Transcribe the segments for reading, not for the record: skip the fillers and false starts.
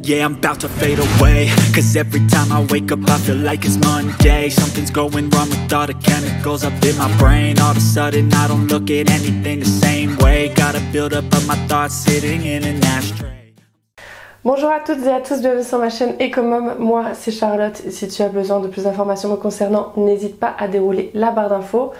Yeah, I'm about to fade away. Cause every time I wake up I feel like it's Monday. Something's going wrong with all the chemicals up in my brain. All of a sudden I don't look at anything the same way. Gotta build up of my thoughts sitting in an ashtray. Bonjour à toutes et à tous, bienvenue sur ma chaîne Ecomom. Moi c'est Charlotte et si tu as besoin de plus d'informations me concernant, n'hésite pas à dérouler la barre d'infos.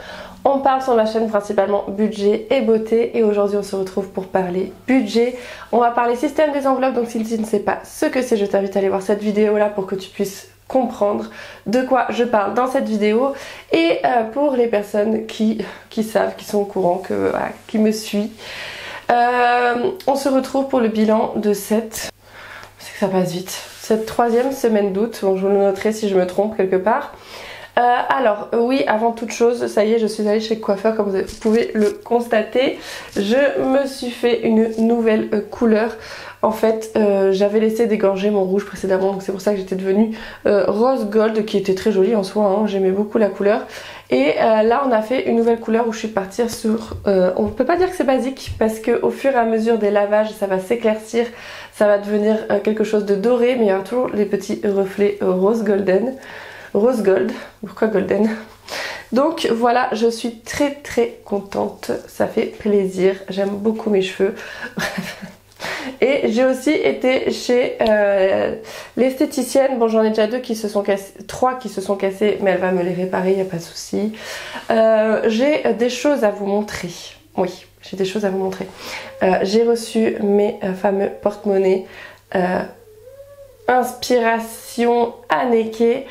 On parle sur ma chaîne principalement budget et beauté et aujourd'hui on se retrouve pour parler budget. On va parler système des enveloppes, donc si tu ne sais pas ce que c'est, je t'invite à aller voir cette vidéo là pour que tu puisses comprendre de quoi je parle dans cette vidéo. Et pour les personnes qui savent, qui sont au courant, qui me suivent, on se retrouve pour le bilan de cette troisième semaine d'août. Bon, je vous le noterai si je me trompe quelque part. Alors oui, avant toute chose, ça y est, je suis allée chez le coiffeur comme vous pouvez le constater. Je me suis fait une nouvelle couleur. En fait, j'avais laissé dégorger mon rouge précédemment, donc c'est pour ça que j'étais devenue rose gold, qui était très jolie en soi, hein, j'aimais beaucoup la couleur. Et là on a fait une nouvelle couleur où je suis partie sur... on ne peut pas dire que c'est basique parce qu'au fur et à mesure des lavages ça va s'éclaircir, ça va devenir quelque chose de doré, mais il y aura toujours les petits reflets rose golden. Rose gold, pourquoi golden? Donc voilà, je suis très contente, ça fait plaisir, j'aime beaucoup mes cheveux. Et j'ai aussi été chez l'esthéticienne. Bon, j'en ai déjà trois qui se sont cassés, mais elle va me les réparer, il n'y a pas de souci. J'ai des choses à vous montrer. Oui, j'ai des choses à vous montrer. J'ai reçu mes fameux porte-monnaies Inspiration Anneke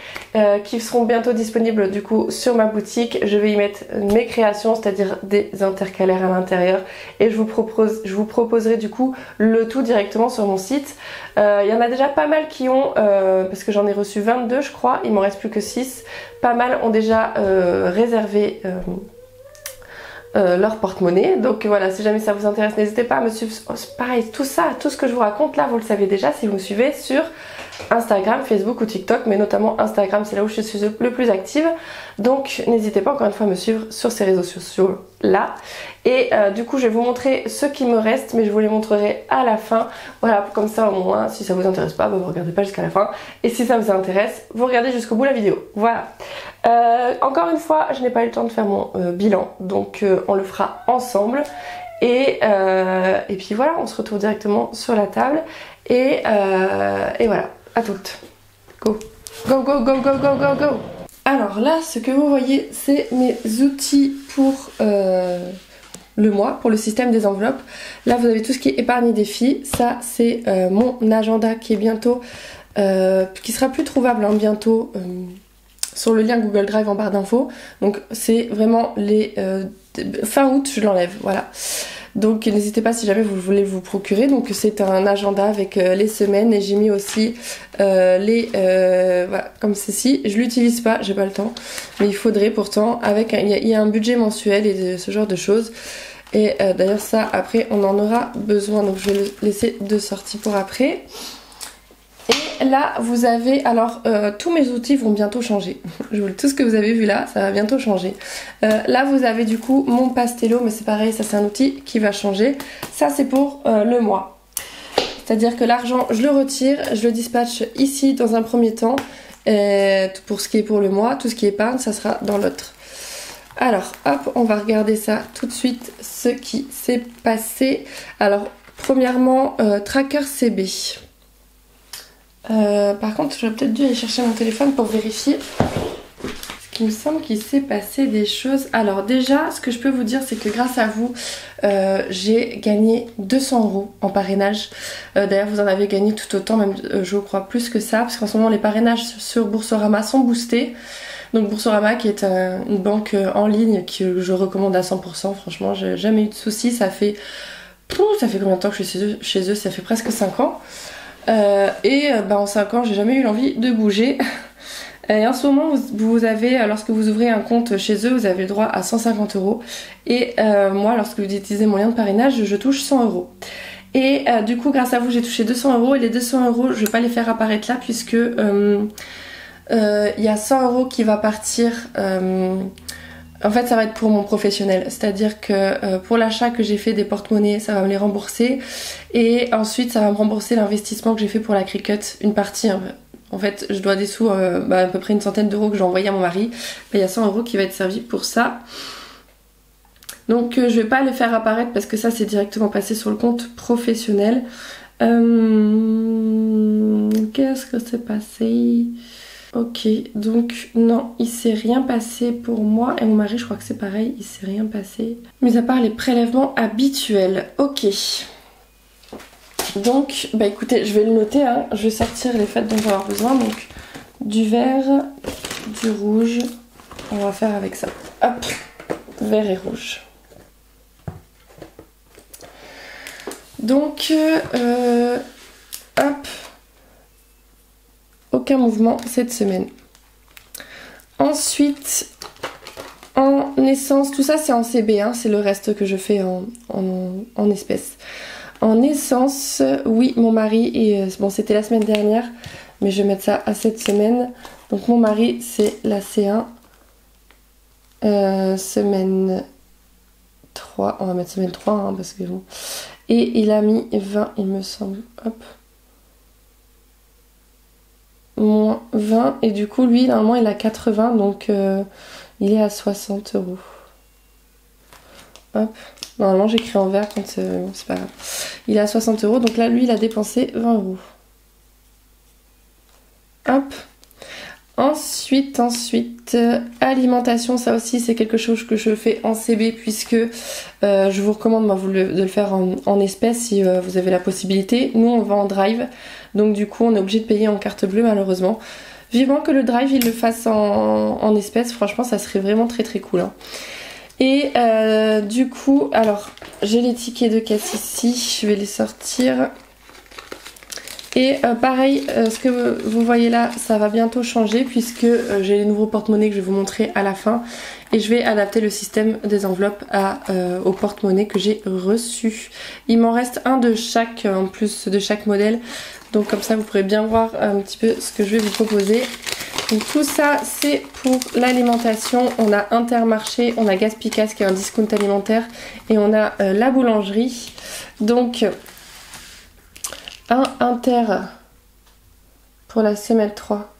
qui seront bientôt disponibles du coup sur ma boutique. Je vais y mettre mes créations, c'est-à-dire des intercalaires à l'intérieur, et je vous proposerai du coup le tout directement sur mon site. Il y en a déjà pas mal qui ont, parce que j'en ai reçu 22 je crois, il m'en reste plus que 6. Pas mal ont déjà réservé leur porte-monnaie, donc voilà, si jamais ça vous intéresse, n'hésitez pas à me suivre. Pareil, tout ça, tout ce que je vous raconte là, vous le savez déjà si vous me suivez sur Instagram, Facebook ou TikTok, mais notamment Instagram, c'est là où je suis le plus active, donc n'hésitez pas encore une fois à me suivre sur ces réseaux sociaux là. Et du coup je vais vous montrer ce qui me reste, mais je vous les montrerai à la fin, voilà, comme ça au moins si ça vous intéresse pas, bah, vous regardez pas jusqu'à la fin, et si ça vous intéresse, vous regardez jusqu'au bout la vidéo, voilà. Encore une fois, je n'ai pas eu le temps de faire mon bilan, donc on le fera ensemble. Et puis voilà, on se retrouve directement sur la table. Et voilà, à toutes. Go. Go, go, go, go, go, go, go. Alors là, ce que vous voyez, c'est mes outils pour le mois, pour le système des enveloppes. Là, vous avez tout ce qui est épargne et défi. Ça, c'est mon agenda qui est bientôt, qui sera plus trouvable hein, bientôt. Sur le lien Google Drive en barre d'infos. Donc c'est vraiment les fin août je l'enlève, voilà. Donc n'hésitez pas si jamais vous voulez vous procurer. Donc c'est un agenda avec les semaines, et j'ai mis aussi voilà, comme ceci. Je l'utilise pas, j'ai pas le temps, mais il faudrait pourtant. Avec il y a un budget mensuel et ce genre de choses. Et d'ailleurs ça après on en aura besoin, donc je vais le laisser de sortie pour après. Et là vous avez, alors tous mes outils vont bientôt changer. Tout ce que vous avez vu là, ça va bientôt changer. Là vous avez du coup mon Pastello, mais c'est pareil, ça c'est un outil qui va changer. Ça c'est pour le mois. C'est-à-dire que l'argent je le retire, je le dispatche ici dans un premier temps. Pour ce qui est pour le mois, tout ce qui est épargne, ça sera dans l'autre. Alors hop, on va regarder ça tout de suite, ce qui s'est passé. Alors premièrement, Tracker CB. Par contre j'aurais peut-être dû aller chercher mon téléphone pour vérifier, parce qu'il me semble qu'il s'est passé des choses. Alors déjà ce que je peux vous dire c'est que grâce à vous j'ai gagné 200 € en parrainage. D'ailleurs vous en avez gagné tout autant, même je crois plus que ça, parce qu'en ce moment les parrainages sur Boursorama sont boostés. Donc Boursorama qui est une banque en ligne que je recommande à 100%, franchement j'ai jamais eu de soucis. Ça fait combien de temps que je suis chez eux? Ça fait presque 5 ans. En 5 ans j'ai jamais eu l'envie de bouger. Et en ce moment vous avez, lorsque vous ouvrez un compte chez eux, vous avez le droit à 150 €. Et moi lorsque vous utilisez mon lien de parrainage, je touche 100 €. Et du coup grâce à vous j'ai touché 200 €, et les 200 € je vais pas les faire apparaître là, puisque il y a 100 € qui va partir En fait ça va être pour mon professionnel, c'est-à-dire que pour l'achat que j'ai fait des porte-monnaies, ça va me les rembourser. Et ensuite ça va me rembourser l'investissement que j'ai fait pour la Cricut, une partie. En fait je dois des sous, à peu près une centaine d'euros que j'ai envoyé à mon mari. Il y a 100 € qui va être servi pour ça. Donc je vais pas le faire apparaître parce que ça c'est directement passé sur le compte professionnel. Qu'est-ce que c'est passé? Ok, donc non, il s'est rien passé pour moi et mon mari, je crois que c'est pareil, il s'est rien passé. Mis à part les prélèvements habituels. Ok. Donc, bah écoutez, je vais le noter, hein. Je vais sortir les fêtes dont on va avoir besoin. Donc, du vert, du rouge. On va faire avec ça. Hop, vert et rouge. Donc, hop. Aucun mouvement cette semaine. Ensuite, en essence, tout ça c'est en CB, hein, c'est le reste que je fais en espèces. En essence, oui, mon mari, et bon c'était la semaine dernière, mais je vais mettre ça à cette semaine. Donc mon mari c'est la C1, semaine 3, on va mettre semaine 3 hein, parce que bon. Et il a mis 20 il me semble, hop. Moins 20 et du coup lui normalement il a 80 donc il est à 60 €. Hop, normalement j'écris en vert quand c'est pas grave. Il est à 60 € donc là lui il a dépensé 20 €. Hop. Ensuite, alimentation, ça aussi c'est quelque chose que je fais en CB puisque je vous recommande de le faire en espèces si vous avez la possibilité. Nous on va en drive, donc du coup on est obligé de payer en carte bleue malheureusement. Vivement que le drive il le fasse en espèces, franchement ça serait vraiment très très cool. Hein. Et du coup, alors j'ai les tickets de caisse ici, je vais les sortir. Et pareil, ce que vous voyez là, ça va bientôt changer puisque j'ai les nouveaux porte-monnaies que je vais vous montrer à la fin. Et je vais adapter le système des enveloppes aux porte-monnaies que j'ai reçus. Il m'en reste un de chaque, en plus de chaque modèle. Donc comme ça, vous pourrez bien voir un petit peu ce que je vais vous proposer. Donc tout ça, c'est pour l'alimentation. On a Intermarché, on a Gaspicas qui est un discount alimentaire. Et on a la boulangerie. Donc... un Inter pour la semaine 3,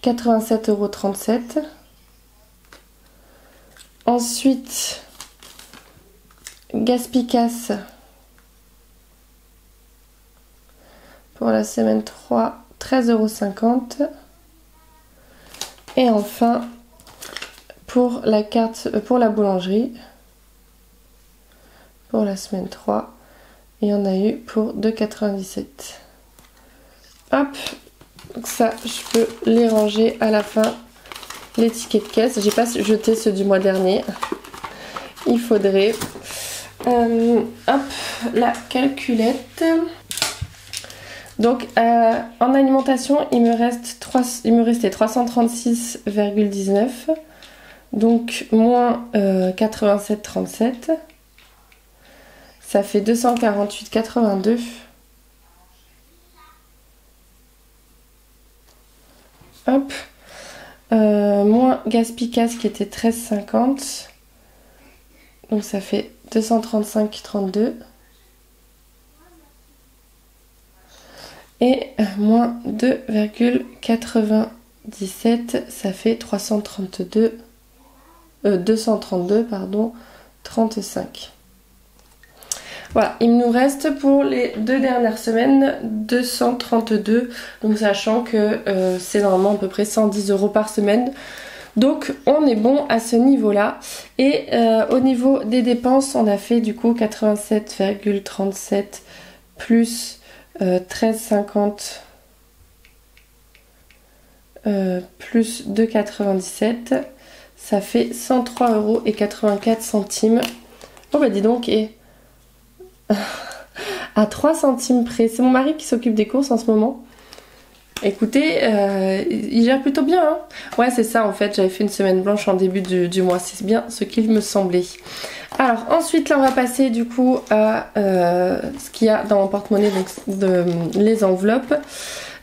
87,37 €. Ensuite, Gaspicas pour la semaine 3, 13,50 €. Et enfin, pour la carte pour la boulangerie, pour la semaine 3, et on a eu pour 2,97 €. Hop, donc ça je peux les ranger à la fin, les tickets de caisse. J'ai pas jeté ceux du mois dernier, il faudrait. Hop, la calculette. Donc en alimentation il me restait 336,19 €, donc moins 87,37 €. Ça fait 248,82 €. Hop. Moins Gaspicas qui était 13,50 €. Donc ça fait 235,32 €. Et moins 2,97, ça fait 232, pardon, 35. Voilà, il nous reste pour les 2 dernières semaines 232, donc sachant que c'est normalement à peu près 110 € par semaine. Donc on est bon à ce niveau-là. Et au niveau des dépenses, on a fait du coup 87,37 plus 13,50 plus 2,97, ça fait 103,84 €. Oh bah dis donc, et à 3 centimes près. C'est mon mari qui s'occupe des courses en ce moment. Écoutez, il gère plutôt bien. Hein. Ouais, c'est ça en fait. J'avais fait une semaine blanche en début du mois. C'est bien ce qu'il me semblait. Alors ensuite, là, on va passer du coup à ce qu'il y a dans mon porte-monnaie, donc les enveloppes.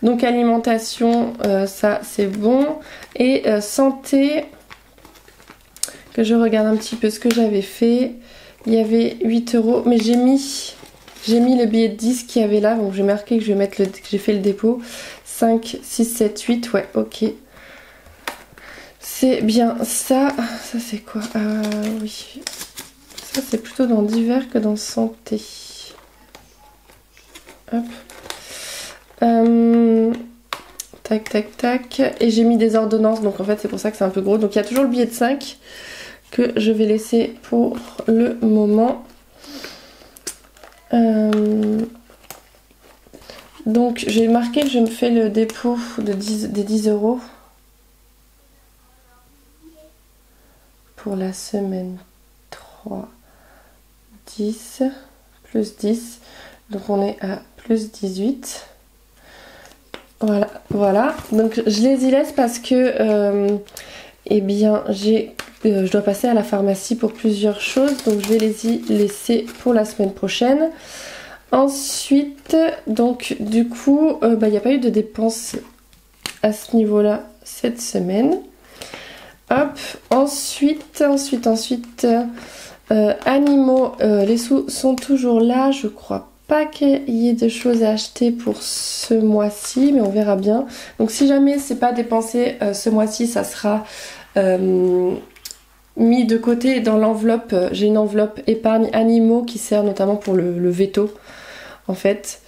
Donc alimentation, ça c'est bon. Et santé, que je regarde un petit peu ce que j'avais fait. Il y avait 8 €, mais j'ai mis le billet de 10 qu'il y avait là, donc j'ai marqué que je vais mettre que j'ai fait le dépôt. 5, 6, 7, 8, ouais, ok. C'est bien ça. Ça c'est quoi? Oui. Ça c'est plutôt dans divers que dans santé. Hop. Tac, tac, tac. Et j'ai mis des ordonnances, donc en fait c'est pour ça que c'est un peu gros. Donc il y a toujours le billet de 5 que je vais laisser pour le moment. Donc j'ai marqué que je me fais le dépôt des 10 € pour la semaine 3, 10, plus 10. Donc on est à plus 18. Voilà, voilà. Donc je les y laisse parce que eh bien je dois passer à la pharmacie pour plusieurs choses. Donc je vais les y laisser pour la semaine prochaine. Ensuite, donc du coup, il n'y a pas eu de dépenses à ce niveau-là cette semaine. Hop, ensuite, animaux, les sous sont toujours là. Je crois pas qu'il y ait de choses à acheter pour ce mois-ci, mais on verra bien. Donc si jamais c'est pas dépensé ce mois-ci, ça sera mis de côté dans l'enveloppe. J'ai une enveloppe épargne animaux qui sert notamment pour le veto. En fait,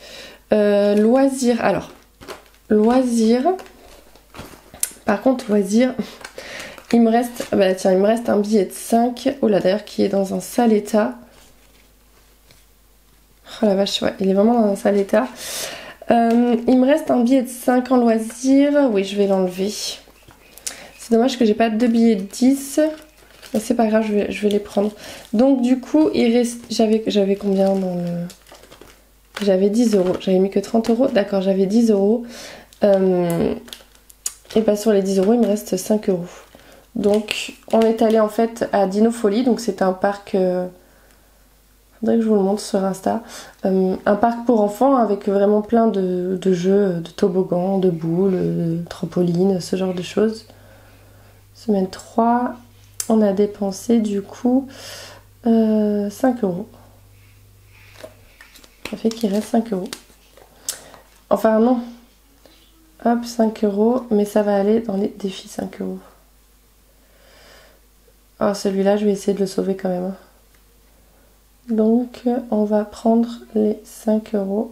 loisirs. Alors, loisirs. Par contre, loisirs, il me reste, bah tiens, il me reste un billet de 5. Oh là, d'ailleurs, qui est dans un sale état. Oh la vache, ouais, il est vraiment dans un sale état. Il me reste un billet de 5 en loisirs. Oui, je vais l'enlever. C'est dommage que j'ai pas deux billets de 10. Mais c'est pas grave, je vais les prendre. Donc, du coup, il reste. J'avais combien dans le. J'avais 10 €, j'avais mis que 30 €, d'accord, j'avais 10 €. Et bah sur les 10 €, il me reste 5 €. Donc on est allé en fait à Dinofolie, donc c'est un parc, faudrait que je vous le montre sur Insta, un parc pour enfants avec vraiment plein de jeux, de toboggans, de boules, de trampolines, ce genre de choses. Semaine 3, on a dépensé du coup 5 €. Ça fait qu'il reste 5 €. Enfin non. Hop, 5 €. Mais ça va aller dans les défis 5 €. Oh, celui-là, je vais essayer de le sauver quand même. Donc, on va prendre les 5 €.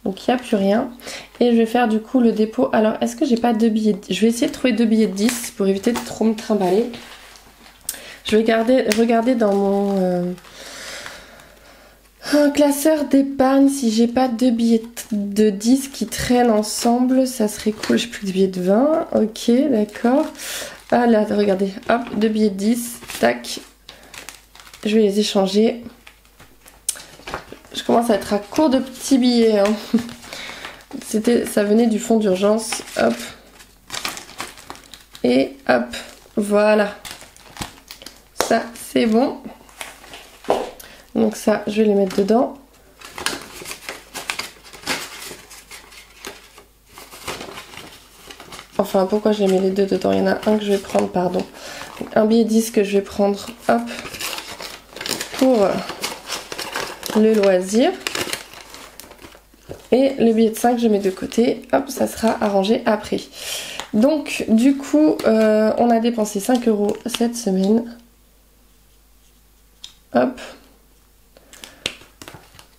Donc, il n'y a plus rien. Et je vais faire du coup le dépôt. Alors, est-ce que j'ai pas deux billets de... Je vais essayer de trouver deux billets de 10 pour éviter de trop me trimballer. Je vais regarder dans mon... un classeur d'épargne, si j'ai pas deux billets de 10 qui traînent ensemble, ça serait cool. J'ai plus que des billets de 20, ok, d'accord. Ah là, regardez, hop, deux billets de 10, tac. Je vais les échanger. Je commence à être à court de petits billets. Hein. Ça venait du fonds d'urgence, hop. Et hop, voilà. Ça, c'est bon. Donc ça, je vais les mettre dedans. Enfin, pourquoi je les mets les deux dedans? Il y en a un que je vais prendre, pardon. Donc, un billet 10 que je vais prendre, hop, pour le loisir. Et le billet de 5, je mets de côté. Hop, ça sera arrangé après. Donc, du coup, on a dépensé 5 € cette semaine. Hop.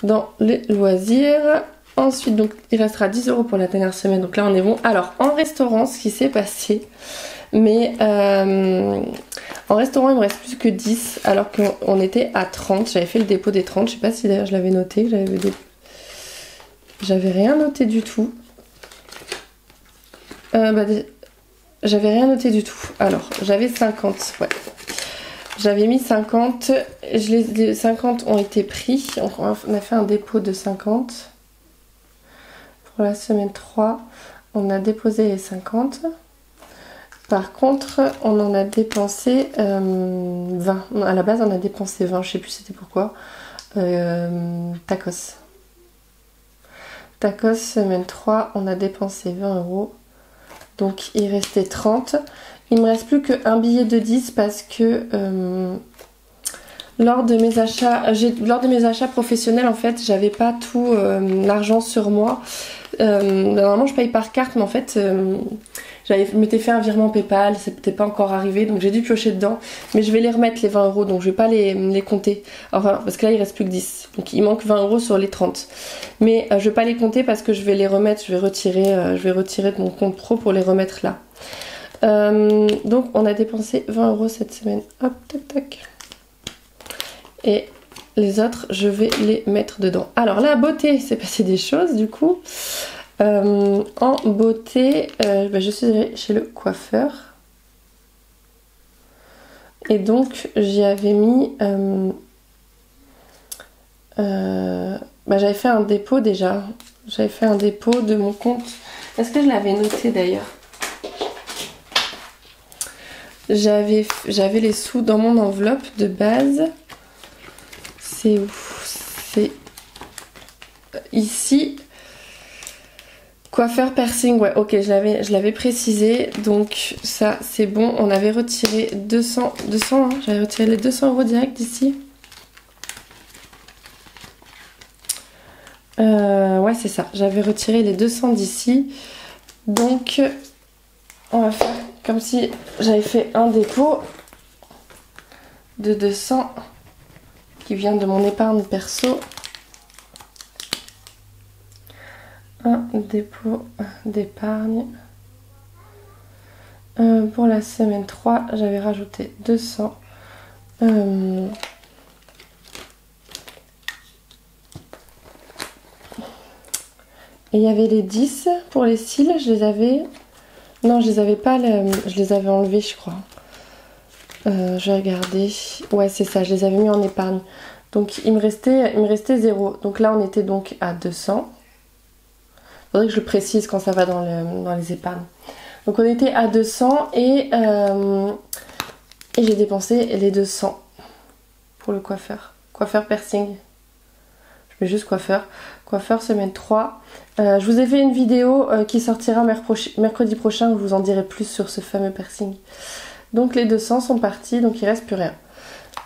Dans les loisirs. Ensuite, donc, il restera 10 € pour la dernière semaine. Donc là, on est bon. Alors, en restaurant, ce qui s'est passé... Mais en restaurant, il me reste plus que 10 alors qu'on était à 30. J'avais fait le dépôt des 30. Je sais pas si d'ailleurs je l'avais noté. J'avais rien noté du tout. J'avais rien noté du tout. Alors, j'avais 50. Ouais. J'avais mis 50. Les 50 ont été pris. On a fait un dépôt de 50. Pour la semaine 3, on a déposé les 50. Par contre, on en a dépensé 20. À la base, on a dépensé 20. Je sais plus c'était pourquoi. Tacos. Tacos, semaine 3, on a dépensé 20 €. Donc, il restait 30. Il me reste plus qu'un billet de 10 parce que lors de mes achats professionnels, en fait, j'avais pas tout l'argent sur moi. Normalement, je paye par carte, mais en fait, je m'étais fait un virement PayPal, c'était pas encore arrivé, donc j'ai dû piocher dedans. Mais je vais les remettre, les 20 €, donc je vais pas les compter. Enfin, parce que là, il reste plus que 10. Donc il manque 20 € sur les 30. Mais je vais pas les compter parce que je vais les remettre, je vais retirer de mon compte pro pour les remettre là. Donc on a dépensé 20 € cette semaine. Hop, tac, tac. Et les autres, je vais les mettre dedans. Alors la beauté, il s'est passé des choses du coup. En beauté, je suis allée chez le coiffeur. Et donc j'y avais mis... j'avais fait un dépôt déjà. J'avais fait un dépôt de mon compte. Est-ce que je l'avais noté d'ailleurs? J'avais les sous dans mon enveloppe de base. C'est où? C'est ici. Coiffeur piercing, ouais, ok, je l'avais précisé. Donc ça, c'est bon. On avait retiré 200 hein, j'avais retiré les 200 € direct d'ici. Ouais, c'est ça. J'avais retiré les 200 d'ici. Donc, on va faire comme si j'avais fait un dépôt de 200 qui vient de mon épargne perso. Un dépôt d'épargne. Pour la semaine 3, j'avais rajouté 200. Et il y avait les 10 pour les cils, je les avais... Non, je les avais pas, je les avais enlevés, je crois. Je vais regarder. Ouais, c'est ça, je les avais mis en épargne. Donc il me restait 0. Donc là, on était donc à 200. Il faudrait que je le précise quand ça va dans les épargnes. Donc on était à 200 et j'ai dépensé les 200 pour le coiffeur. Coiffeur piercing. Je mets juste coiffeur. Coiffeur semaine 3. Je vous ai fait une vidéo qui sortira mercredi prochain où je vous en dirai plus sur ce fameux piercing. Donc les 200 sont partis, donc il reste plus rien.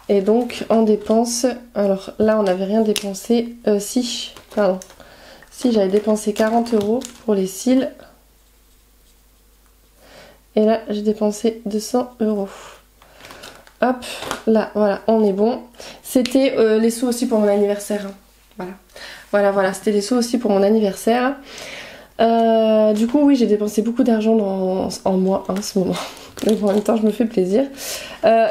Et donc en dépenses, alors là on n'avait rien dépensé. Si, j'avais dépensé 40 € pour les cils. Et là j'ai dépensé 200 €. Hop, là voilà, on est bon. C'était les sous aussi pour mon anniversaire. Hein. Voilà, c'était les sous aussi pour mon anniversaire. Du coup, oui, j'ai dépensé beaucoup d'argent en moi en ce moment. Mais bon, en même temps, je me fais plaisir.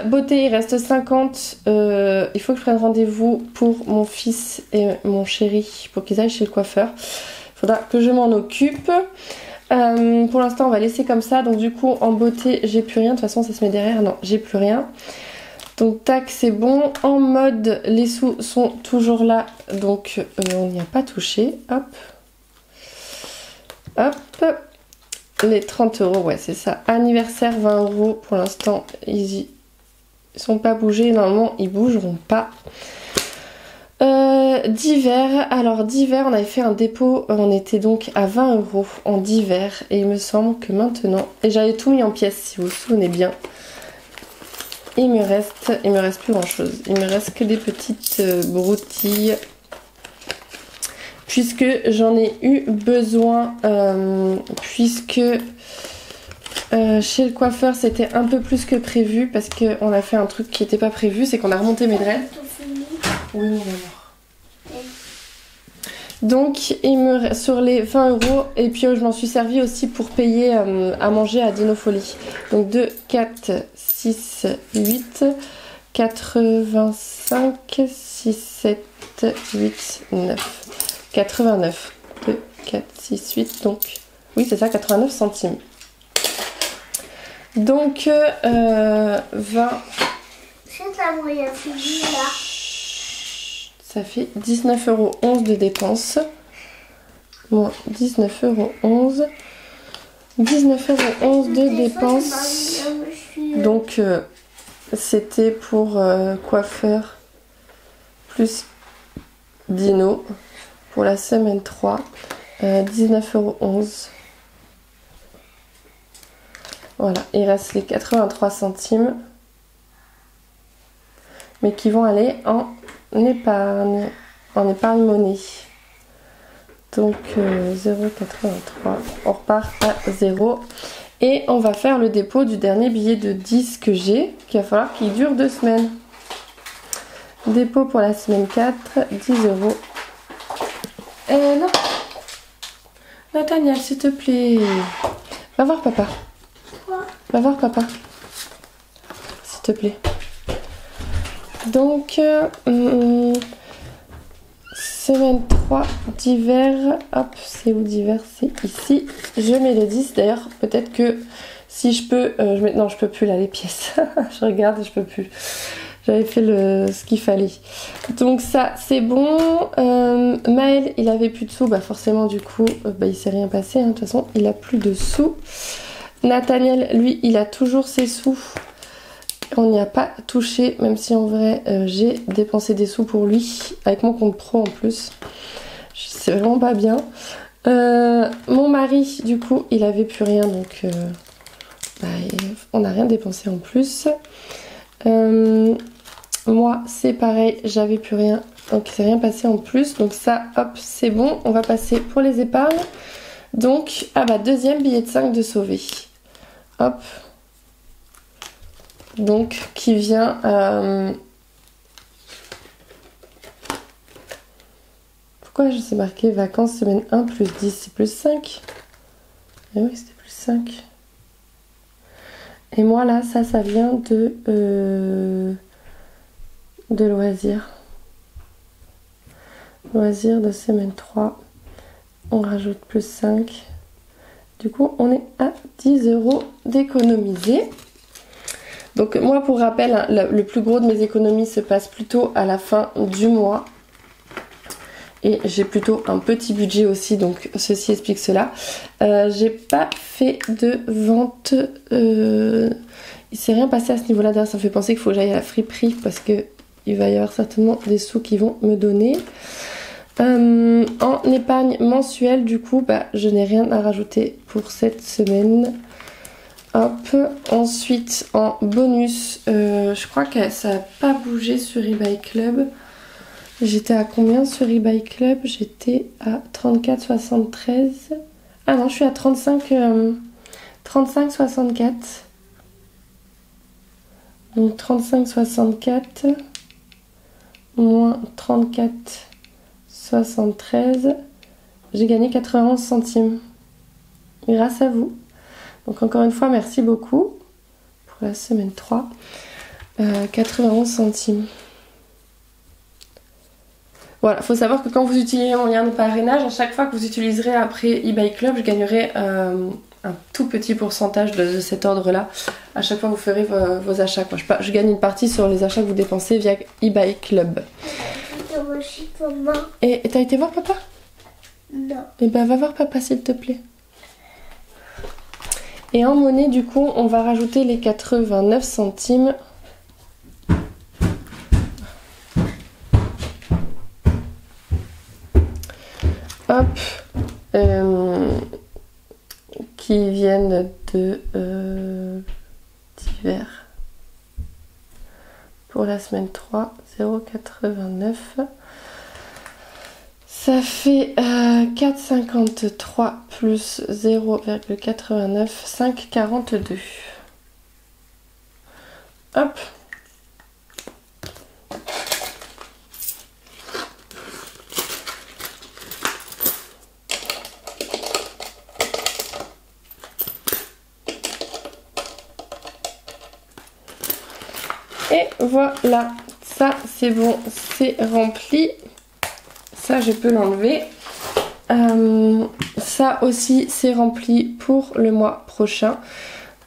Beauté, il reste 50. Il faut que je prenne rendez-vous pour mon fils et mon chéri pour qu'ils aillent chez le coiffeur. Il faudra que je m'en occupe. Pour l'instant, on va laisser comme ça. Donc, du coup, en beauté, j'ai plus rien. De toute façon, ça se met derrière. Non, j'ai plus rien. Donc tac, c'est bon. En mode, les sous sont toujours là. Donc on n'y a pas touché. Hop. Hop. Les 30 €, ouais c'est ça. Anniversaire 20 €. Pour l'instant, ils sont pas bougés. Normalement, ils bougeront pas. Divers. Alors divers, on avait fait un dépôt. On était donc à 20 € en divers. Et il me semble que maintenant... Et j'avais tout mis en pièces, si vous vous souvenez bien. Il me reste plus grand chose. Il me reste que des petites broutilles. Puisque j'en ai eu besoin. Puisque chez le coiffeur c'était un peu plus que prévu. Parce qu'on a fait un truc qui n'était pas prévu. C'est qu'on a remonté mes dreads. Oui, mon amour. Donc il me reste sur les 20 €. Et puis je m'en suis servi aussi pour payer à manger à Dinofolie. Donc 2, 4, 6, 8, 85, 6, 7, 8, 9, 89, 2, 4, 6, 8, donc oui c'est ça, 89 centimes. Donc 20... Ça fait 19,11 € de dépenses. Moins 19,11 €. 19,11 € de dépenses. Donc c'était pour coiffeur plus dino pour la semaine 3. 19,11 €. Voilà, il reste les 83 centimes. Mais qui vont aller en épargne monnaie. Donc 0,83. On repart à 0. Et on va faire le dépôt du dernier billet de 10 que j'ai, qu'il va falloir qu'il dure 2 semaines. Dépôt pour la semaine 4, 10 €. Non. Nathaniel, s'il te plaît. Va voir papa. Quoi? Va voir papa. S'il te plaît. Donc, semaine 3 d'hiver. Hop, c'est où d'hiver? C'est ici. Je mets les 10. D'ailleurs, peut-être que si je peux... non, je peux plus là, les pièces. Je regarde et je peux plus. J'avais fait ce qu'il fallait. Donc ça, c'est bon. Maël, il avait plus de sous. Bah forcément, du coup, il s'est rien passé. Hein. De toute façon, il a plus de sous. Nathaniel, lui, il a toujours ses sous. On n'y a pas touché, même si en vrai, j'ai dépensé des sous pour lui. Avec mon compte pro en plus. C'est vraiment pas bien. Mon mari, du coup, il avait plus rien. Donc, on n'a rien dépensé en plus. Moi c'est pareil, j'avais plus rien, donc il s'est rien passé en plus, donc ça hop c'est bon. On va passer pour les épargnes. Donc deuxième billet de 5 de sauver, hop, donc qui vient pourquoi je sais marqué vacances semaine 1 plus 10, c'est plus 5. Et oui, c'était plus 5. Et moi là ça vient de loisirs. Loisirs de semaine 3. On rajoute plus 5. Du coup, on est à 10 € d'économiser. Donc moi, pour rappel, hein, le plus gros de mes économies se passe plutôt à la fin du mois. Et j'ai plutôt un petit budget aussi, donc ceci explique cela. J'ai pas fait de vente. Il s'est rien passé à ce niveau-là. D'ailleurs, ça me fait penser qu'il faut que j'aille à la friperie parce que il va y avoir certainement des sous qui vont me donner. En épargne mensuelle, du coup, je n'ai rien à rajouter pour cette semaine. Hop. Ensuite, en bonus, je crois que ça n'a pas bougé sur eBay Club. J'étais à combien sur eBay Club? J'étais à 34,73. Ah non, je suis à 35,64. Donc 35,64 moins 34,73. J'ai gagné 91 centimes. Grâce à vous. Donc encore une fois, merci beaucoup pour la semaine 3. 91 centimes. Voilà, il faut savoir que quand vous utilisez mon lien de parrainage, à chaque fois que vous utiliserez après eBay Club, je gagnerai un tout petit pourcentage de cet ordre-là. À chaque fois que vous ferez vos achats. Je gagne une partie sur les achats que vous dépensez via eBay Club. Et t'as été voir papa? Non. Et va voir papa s'il te plaît. Et en monnaie, du coup, on va rajouter les 89 centimes. Hop, qui viennent d'hiver. Pour la semaine 3, 0,89. Ça fait 4,53 plus 0,89, 5,42. Hop. Et voilà, ça c'est bon, c'est rempli. Ça je peux l'enlever. Ça aussi c'est rempli pour le mois prochain.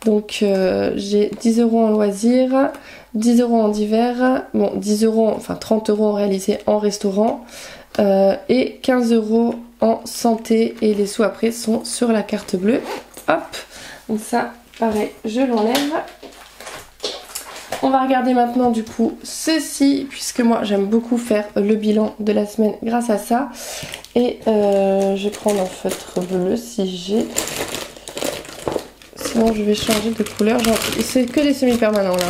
Donc j'ai 10 € en loisirs, 10 € en divers, bon 10 €, enfin 30 € réalisés en restaurant et 15 € en santé, et les sous après sont sur la carte bleue. Hop, donc ça pareil je l'enlève. On va regarder maintenant du coup ceci, puisque moi j'aime beaucoup faire le bilan de la semaine grâce à ça. Et je vais prendre un feutre bleu si Bon, je vais changer de couleur. C'est que des semi-permanents là.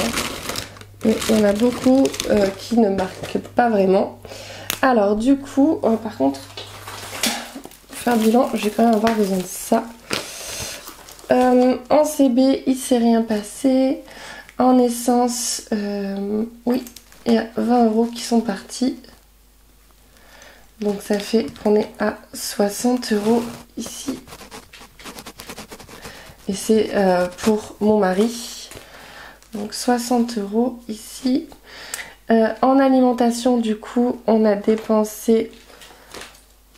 Mais il y en a beaucoup qui ne marquent pas vraiment. Alors du coup, par contre, pour faire bilan, je vais quand même avoir besoin de ça. En CB, il s'est rien passé. En essence, oui, il y a 20 € qui sont partis. Donc ça fait qu'on est à 60 € ici. Et c'est pour mon mari. Donc 60 € ici. En alimentation, du coup, on a dépensé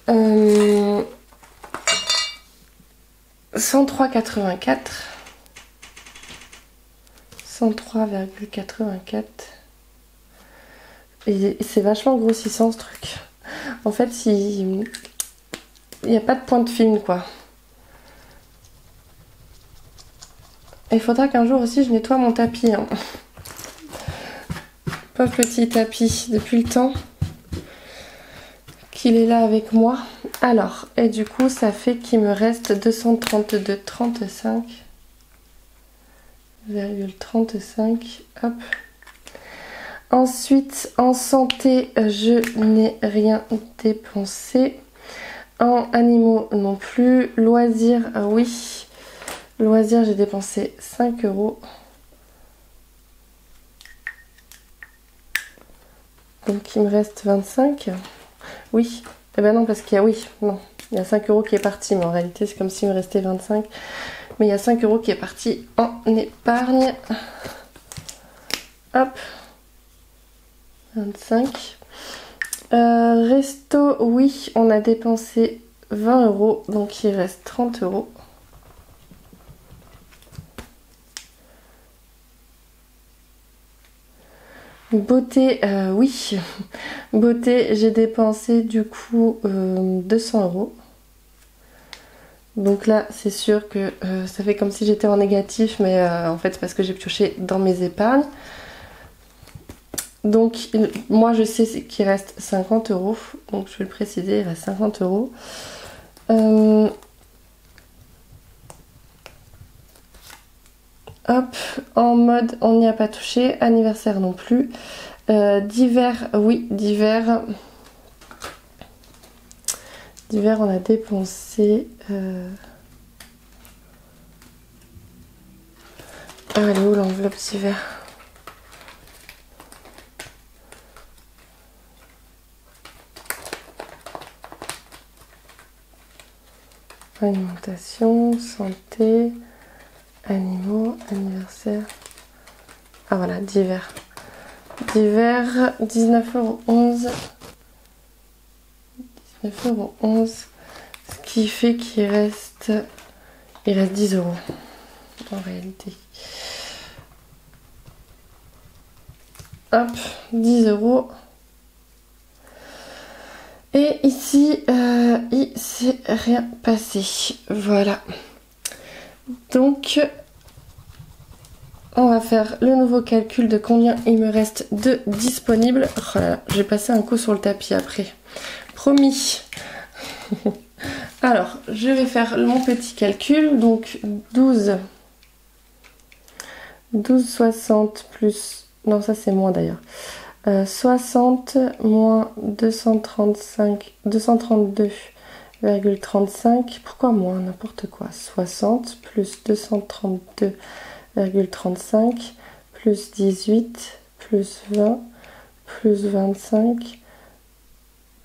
103,84. 103,84. Et c'est vachement grossissant ce truc. En fait, il n'y a pas de pointe fine, quoi. Et il faudra qu'un jour aussi je nettoie mon tapis. Hein. Pauvre petit tapis, depuis le temps qu'il est là avec moi. Alors, et du coup, ça fait qu'il me reste 232,35,35. Hop. Ensuite, en santé, je n'ai rien dépensé. En animaux non plus. Loisirs, oui. Loisirs, j'ai dépensé 5 €. Donc il me reste 25. Oui. Eh ben non, parce qu'il y a, oui, non. Il y a 5 € qui est parti, mais en réalité c'est comme s'il me restait 25. Mais il y a 5 € qui est parti en épargne. Hop. 25. Resto, oui, on a dépensé 20 €, donc il reste 30 €. Beauté, oui. Beauté, j'ai dépensé du coup 200 €. Donc là, c'est sûr que ça fait comme si j'étais en négatif, mais en fait, c'est parce que j'ai pioché dans mes épargnes. Donc, moi, je sais qu'il reste 50 €. Donc, je vais le préciser, il reste 50 €. Hop, en mode, on n'y a pas touché. Anniversaire non plus. Divers, oui, divers. Divers, on a dépensé... Ah, elle est où l'enveloppe d'hiver? Alimentation, santé, animaux, anniversaire. Ah voilà, divers. Divers, 19,11 €. 19,11 €. Ce qui fait qu'il reste... Il reste 10 € en réalité. Hop, 10 €. Et ici, il s'est rien passé. Voilà. Donc, on va faire le nouveau calcul de combien il me reste de disponibles. Oh là là, je vais passer un coup sur le tapis après. Promis. Alors, je vais faire mon petit calcul. Donc, 12,60 plus... Non, ça c'est moins d'ailleurs. 60 moins 232,35. Pourquoi moins? N'importe quoi. 60 plus 232,35 plus 18 plus 20 plus 25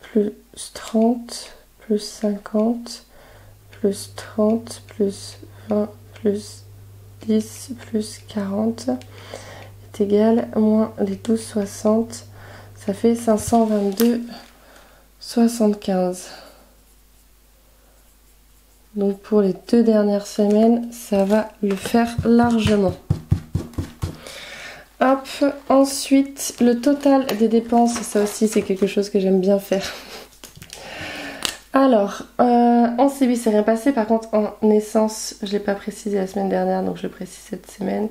plus 30 plus 50 plus 30 plus 20 plus 10 plus 40 est égal à moins les 12,60. Ça fait 522,75. Donc pour les 2 dernières semaines, ça va le faire largement. Hop, ensuite le total des dépenses, ça aussi c'est quelque chose que j'aime bien faire. Alors, en CB c'est rien passé, par contre en essence, je ne l'ai pas précisé la semaine dernière, donc je le précise cette semaine.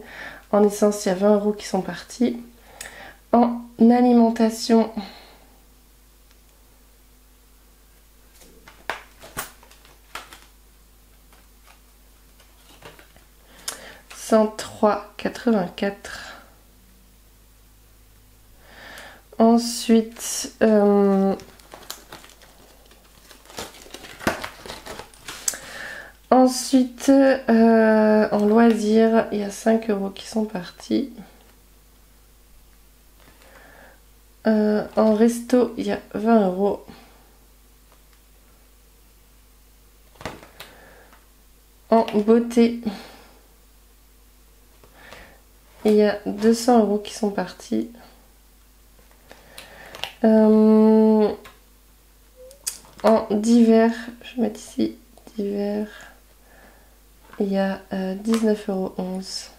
En essence, il y a 20 € qui sont partis. En alimentation, 103,84. Ensuite, en loisirs, il y a 5 € qui sont partis. En resto, il y a 20 €. En beauté, il y a 200 € qui sont partis. En divers, je vais mettre ici divers, il y a 19,11 €.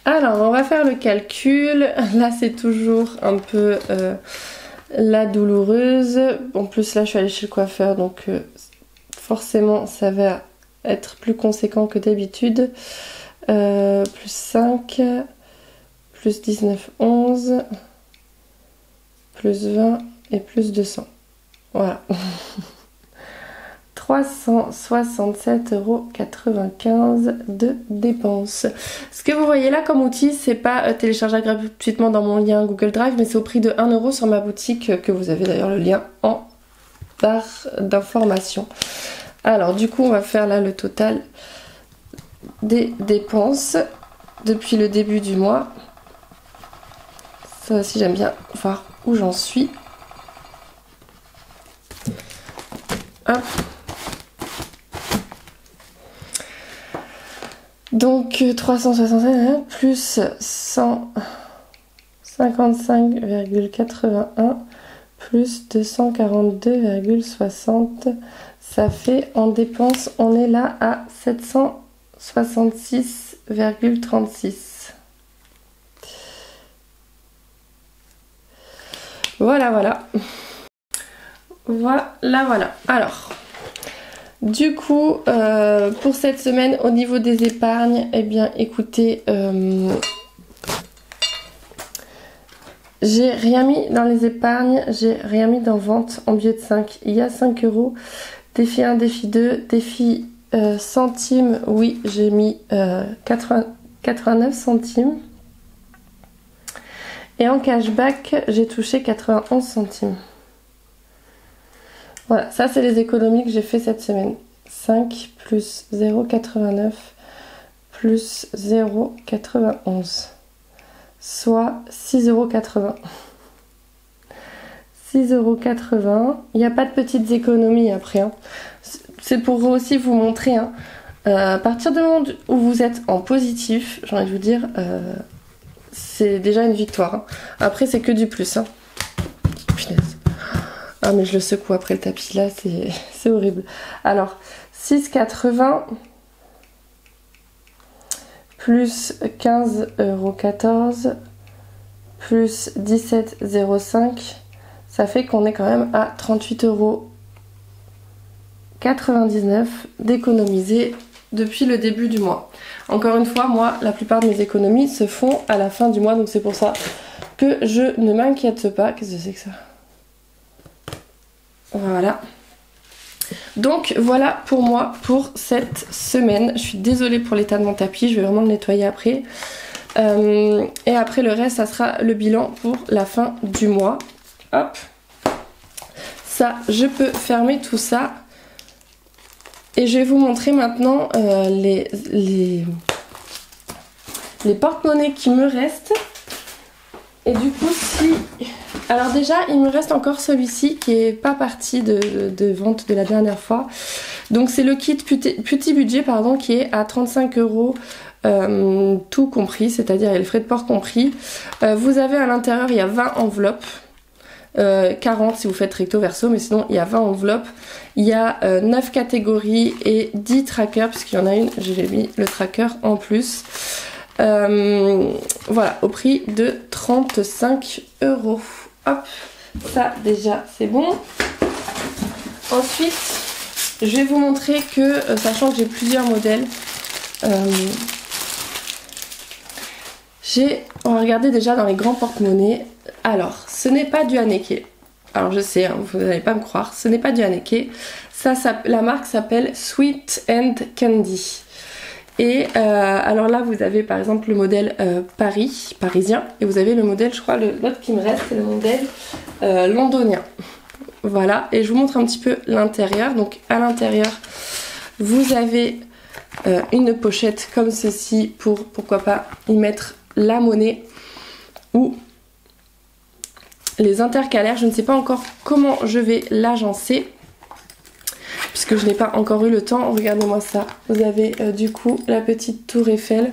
Alors, on va faire le calcul. Là, c'est toujours un peu la douloureuse. En plus, là, je suis allée chez le coiffeur, donc forcément, ça va être plus conséquent que d'habitude. Plus 5, plus 19,11, plus 20 et plus 200. Voilà. 367,95 € de dépenses. Ce que vous voyez là comme outil, c'est pas téléchargeable gratuitement dans mon lien Google Drive, mais c'est au prix de 1 € sur ma boutique, que vous avez d'ailleurs le lien en barre d'information. Alors du coup, on va faire là le total des dépenses depuis le début du mois. Ça aussi, j'aime bien voir où j'en suis. Hop. Donc 365 plus 155,81 plus 242,60, ça fait en dépenses, on est là à 766,36. Voilà, voilà. Voilà. Alors, du coup, pour cette semaine, au niveau des épargnes, eh bien, écoutez, j'ai rien mis dans les épargnes, j'ai rien mis dans vente en billet de 5. Il y a 5 €. Défi 1, défi 2, défi centimes, oui, j'ai mis 89 centimes. Et en cashback, j'ai touché 91 centimes. Voilà, ça c'est les économies que j'ai fait cette semaine. 5 plus 0,89 plus 0,91. Soit 6,80 €. 6,80 €. Il n'y a pas de petites économies après. Hein. C'est pour aussi vous montrer. Hein. À partir du moment où vous êtes en positif, j'ai envie de vous dire, c'est déjà une victoire. Hein. Après, c'est que du plus. Hein. Punaise. Ah, mais je le secoue après le tapis là, c'est horrible. Alors, 6,80 plus 15,14 € plus 17,05, ça fait qu'on est quand même à 38,99 € d'économiser depuis le début du mois. Encore une fois, moi, la plupart de mes économies se font à la fin du mois, donc c'est pour ça que je ne m'inquiète pas. Qu'est-ce que c'est que ça ? Voilà. Donc voilà pour moi pour cette semaine. Je suis désolée pour l'état de mon tapis, je vais vraiment le nettoyer après. Et après le reste, ça sera le bilan pour la fin du mois. Hop. Ça, je peux fermer tout ça. Et je vais vous montrer maintenant les porte-monnaies qui me restent. Et du coup, si... Alors déjà, il me reste encore celui-ci qui n'est pas parti de vente de la dernière fois. Donc c'est le kit petit budget, pardon, qui est à 35 €, tout compris, c'est-à-dire il y a le frais de port compris. Vous avez à l'intérieur, il y a 20 enveloppes. 40 si vous faites recto verso, mais sinon il y a 20 enveloppes. Il y a 9 catégories et 10 trackers, puisqu'il y en a une, j'ai mis le tracker en plus. Voilà, au prix de 35 €. Hop, ça déjà c'est bon. Ensuite, je vais vous montrer que, sachant que j'ai plusieurs modèles, on va regarder déjà dans les grands porte-monnaies. Alors, ce n'est pas du Haneke. Alors je sais, hein, vous n'allez pas me croire, ce n'est pas du Haneke. La marque s'appelle Sweet and Candy. Et alors là vous avez par exemple le modèle parisien, et vous avez le modèle, je crois l'autre qui me reste c'est le modèle londonien. Voilà, et je vous montre un petit peu l'intérieur. Donc à l'intérieur vous avez une pochette comme ceci pour pourquoi pas y mettre la monnaie ou les intercalaires. Je ne sais pas encore comment je vais l'agencer puisque je n'ai pas encore eu le temps. Regardez-moi ça, vous avez du coup la petite tour Eiffel,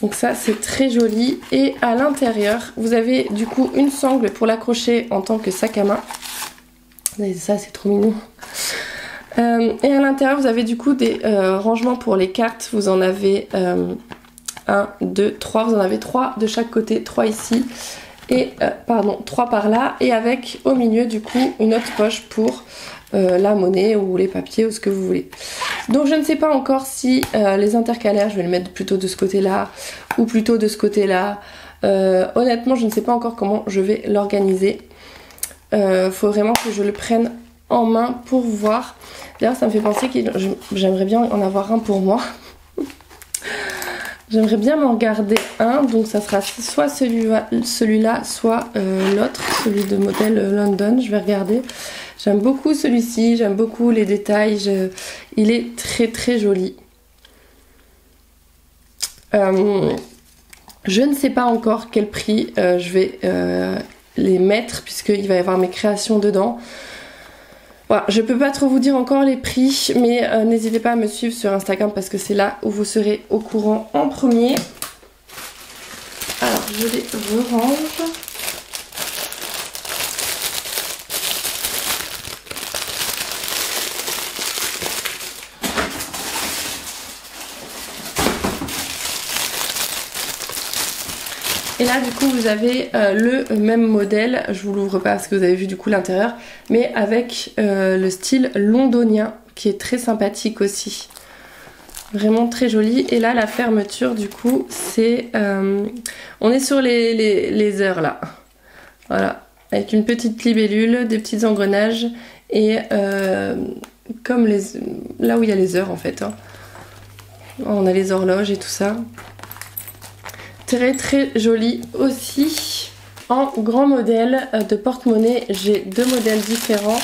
donc ça c'est très joli. Et à l'intérieur vous avez du coup une sangle pour l'accrocher en tant que sac à main, et ça c'est trop mignon. Et à l'intérieur vous avez du coup des rangements pour les cartes. Vous en avez 1, 2, 3, vous en avez 3 de chaque côté, 3 ici et pardon 3 par là, et avec au milieu du coup une autre poche pour la monnaie ou les papiers ou ce que vous voulez. Donc je ne sais pas encore si les intercalaires je vais les mettre plutôt de ce côté là ou plutôt de ce côté là. Honnêtement je ne sais pas encore comment je vais l'organiser. Faut vraiment que je le prenne en main pour voir. D'ailleurs ça me fait penser que j'aimerais bien en avoir un pour moi. J'aimerais bien m'en garder un, donc ça sera soit celui-là, soit l'autre, celui de modèle London. Je vais regarder. J'aime beaucoup celui-ci, j'aime beaucoup les détails, il est très très joli. Je ne sais pas encore quel prix je vais les mettre puisqu'il va y avoir mes créations dedans. Voilà, je peux pas trop vous dire encore les prix, mais n'hésitez pas à me suivre sur Instagram parce que c'est là où vous serez au courant en premier. Alors je les re-range. Et là du coup vous avez le même modèle, je vous l'ouvre pas parce que vous avez vu du coup l'intérieur, mais avec le style londonien qui est très sympathique aussi. Vraiment très joli. Et là la fermeture du coup c'est... on est sur les heures là. Voilà. Avec une petite libellule, des petits engrenages et comme là où il y a les heures en fait. Hein. On a les horloges et tout ça. Très très joli aussi. En grand modèle de porte-monnaie, j'ai 2 modèles différents.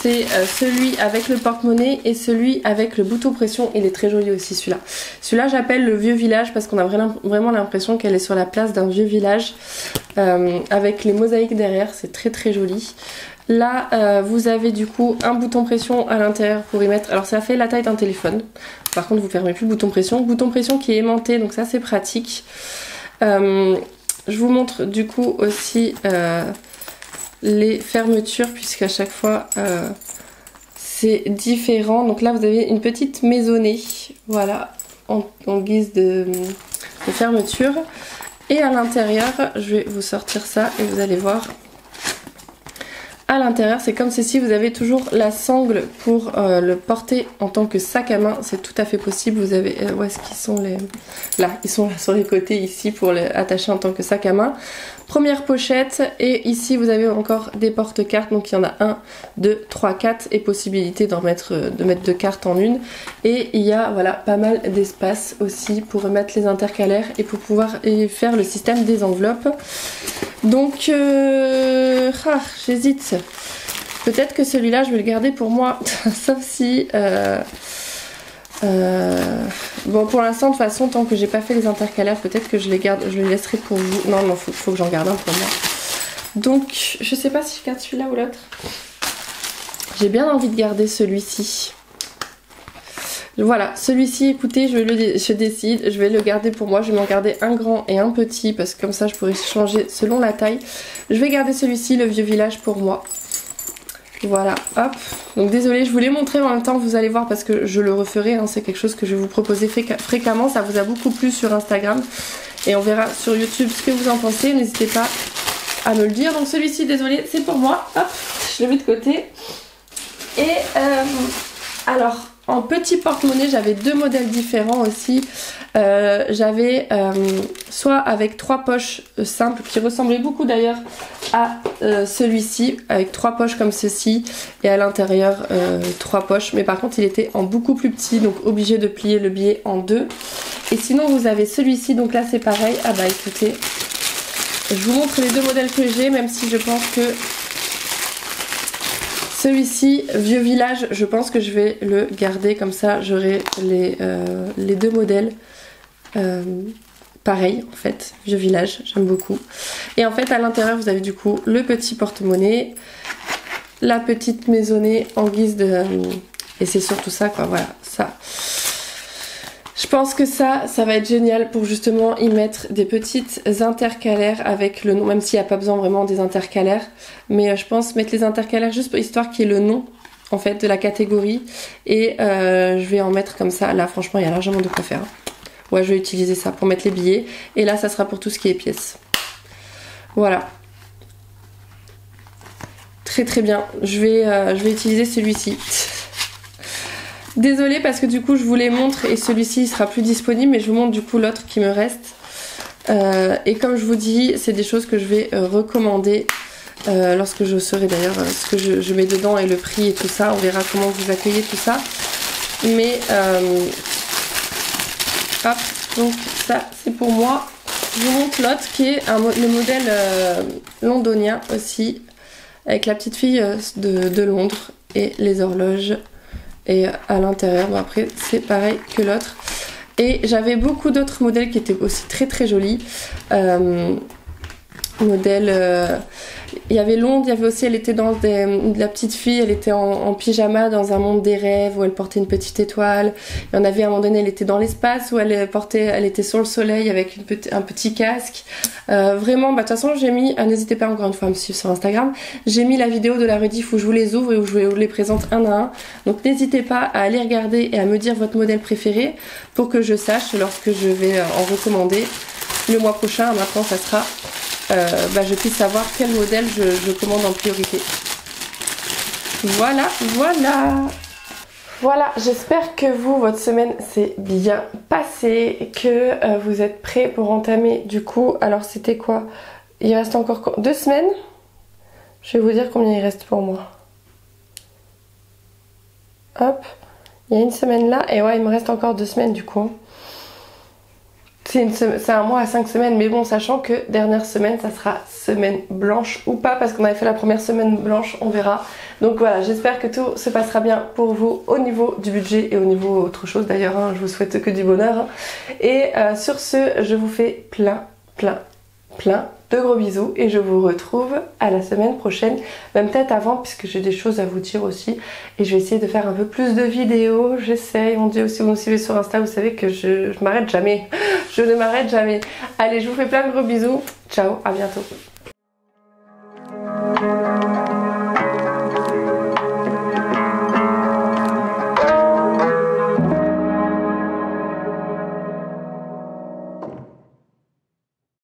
C'est celui avec le porte-monnaie et celui avec le bouton pression. Il est très joli aussi celui-là. Celui-là j'appelle le vieux village parce qu'on a vraiment l'impression qu'elle est sur la place d'un vieux village avec les mosaïques derrière. C'est très très joli. Là vous avez du coup un bouton pression à l'intérieur pour y mettre, alors ça fait la taille d'un téléphone, par contre vous fermez plus le bouton pression qui est aimanté, donc ça c'est pratique. Je vous montre du coup aussi les fermetures puisqu'à chaque fois c'est différent. Donc là vous avez une petite maisonnée, voilà, en guise de fermeture. Et à l'intérieur je vais vous sortir ça et vous allez voir. À l'intérieur c'est comme ceci, vous avez toujours la sangle pour le porter en tant que sac à main, c'est tout à fait possible. Vous avez, où est-ce qu'ils sont les... Là, ils sont là sur les côtés ici pour les attacher en tant que sac à main. Première pochette, et ici vous avez encore des porte-cartes, donc il y en a 1, 2, 3, 4 et possibilité de mettre 2 cartes en une. Et il y a voilà pas mal d'espace aussi pour remettre les intercalaires et pour pouvoir faire le système des enveloppes. Donc j'hésite. Peut-être que celui-là je vais le garder pour moi, sauf si... bon pour l'instant de toute façon tant que j'ai pas fait les intercalaires peut-être que je les garde, je les laisserai pour vous. Non faut que j'en garde un pour moi. Donc je sais pas si je garde celui-là ou l'autre. J'ai bien envie de garder celui-ci. Voilà, celui-ci écoutez je décide, je vais le garder pour moi. Je vais m'en garder un grand et un petit parce que comme ça je pourrais changer selon la taille. Je vais garder celui-ci, le vieux village, pour moi. Voilà, hop. Donc désolée, je vous l'ai montré en même temps, vous allez voir parce que je le referai, hein, c'est quelque chose que je vais vous proposer fréquemment, ça vous a beaucoup plu sur Instagram et on verra sur YouTube ce que vous en pensez, n'hésitez pas à me le dire. Donc celui-ci, désolée, c'est pour moi, hop, je le mets de côté. Et alors, en petit porte-monnaie, j'avais 2 modèles différents aussi. J'avais soit avec 3 poches simples qui ressemblaient beaucoup d'ailleurs à celui-ci, avec 3 poches comme ceci et à l'intérieur 3 poches, mais par contre il était en beaucoup plus petit, donc obligé de plier le billet en 2. Et sinon vous avez celui-ci, donc là c'est pareil. Ah bah écoutez, je vous montre les deux modèles que j'ai, même si je pense que celui-ci, Vieux Village, je pense que je vais le garder, comme ça j'aurai les deux modèles pareil en fait, Vieux Village, j'aime beaucoup. Et en fait à l'intérieur vous avez du coup le petit porte-monnaie, la petite maisonnée en guise de... et c'est surtout ça quoi, voilà, ça. Je pense que ça va être génial pour justement y mettre des petites intercalaires avec le nom, même s'il n'y a pas besoin vraiment des intercalaires. Mais je pense mettre les intercalaires juste pour histoire qu'il y ait le nom en fait de la catégorie. Et je vais en mettre comme ça. Là franchement il y a largement de quoi faire. Ouais, je vais utiliser ça pour mettre les billets. Et là ça sera pour tout ce qui est pièces. Voilà. Très très bien. Je vais utiliser celui-ci. Désolée parce que du coup je vous les montre et celui-ci il sera plus disponible, mais je vous montre du coup l'autre qui me reste. Et comme je vous dis, c'est des choses que je vais recommander lorsque je saurai d'ailleurs ce que je mets dedans et le prix et tout ça. On verra comment vous accueillez tout ça. Mais hop, donc ça c'est pour moi. Je vous montre l'autre qui est le modèle londonien aussi, avec la petite fille de Londres et les horloges. Et à l'intérieur, bon après c'est pareil que l'autre. Et j'avais beaucoup d'autres modèles qui étaient aussi très très jolis. Il y avait Londres, il y avait aussi, elle était dans la petite fille, elle était en pyjama dans un monde des rêves où elle portait une petite étoile. Il y en avait à un moment donné, elle était dans l'espace où elle était sur le soleil avec un petit casque. Vraiment, bah de toute façon j'ai mis, n'hésitez pas encore une fois à me suivre sur Instagram, j'ai mis la vidéo de la rediff où je vous les ouvre et où je vous les présente un à un. Donc n'hésitez pas à aller regarder et à me dire votre modèle préféré pour que je sache lorsque je vais en recommander le mois prochain. Maintenant ça sera... je puisse savoir quel modèle je commande en priorité. Voilà, voilà. Voilà, j'espère que vous, votre semaine s'est bien passée, que vous êtes prêts pour entamer du coup. Alors c'était quoi? Il reste encore 2 semaines. Je vais vous dire combien il reste pour moi. Hop, il y a une semaine là et ouais, il me reste encore 2 semaines du coup. C'est un mois à 5 semaines, mais bon, sachant que dernière semaine, ça sera semaine blanche ou pas, parce qu'on avait fait la première semaine blanche, on verra. Donc voilà, j'espère que tout se passera bien pour vous au niveau du budget et au niveau autre chose d'ailleurs, hein, je vous souhaite que du bonheur. Et sur ce, je vous fais plein de gros bisous et je vous retrouve à la semaine prochaine, même peut-être avant puisque j'ai des choses à vous dire aussi et je vais essayer de faire un peu plus de vidéos, j'essaye. Mon Dieu, si vous me suivez sur Insta, vous savez que je m'arrête jamais, je ne m'arrête jamais. Allez, je vous fais plein de gros bisous, ciao, à bientôt.